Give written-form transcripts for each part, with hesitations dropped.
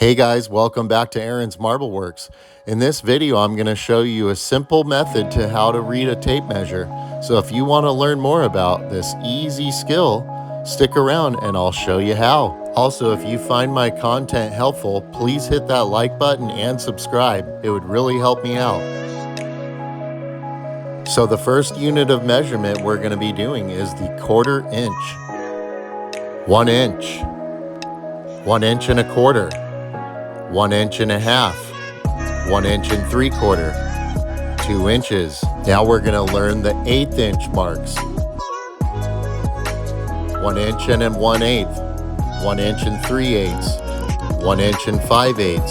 Hey guys, welcome back to Aaron's Marble Works. In this video, I'm going to show you a simple method to how to read a tape measure. So if you want to learn more about this easy skill, stick around and I'll show you how. Also, if you find my content helpful, please hit that like button and subscribe. It would really help me out. So the first unit of measurement we're going to be doing is the 1/4 inch. 1 inch. 1 inch and a quarter. 1 inch and a half, 1 inch and 3/4, 2 inches. Now we're going to learn the 1/8 inch marks. 1 inch and 1/8, 1 inch and 3/8, 1 inch and 5/8,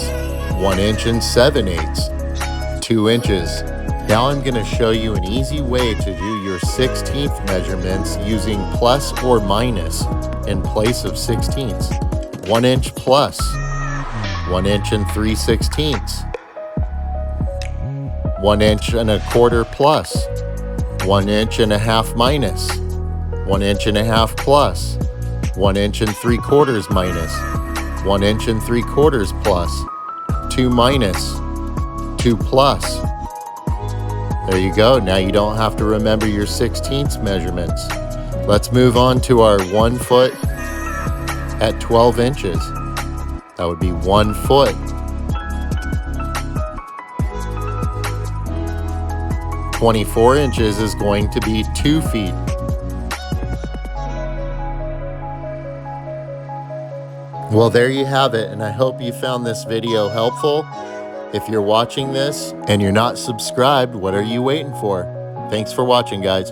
1 inch and 7/8, 2 inches. Now I'm going to show you an easy way to do your 1/16 measurements using plus or minus in place of 16ths. 1 inch plus. 1 inch and 3/16, 1 inch and a quarter plus, 1 inch and a half minus, 1 inch and a half plus, 1 inch and 3/4 minus, 1 inch and 3/4 plus, 2 minus, 2 plus. There you go. Now you don't have to remember your 16ths measurements. Let's move on to our 1 foot at 12 inches. That would be 1 foot. 24 inches is going to be 2 feet. Well, there you have it, and I hope you found this video helpful. If you're watching this and you're not subscribed, what are you waiting for? Thanks for watching, guys.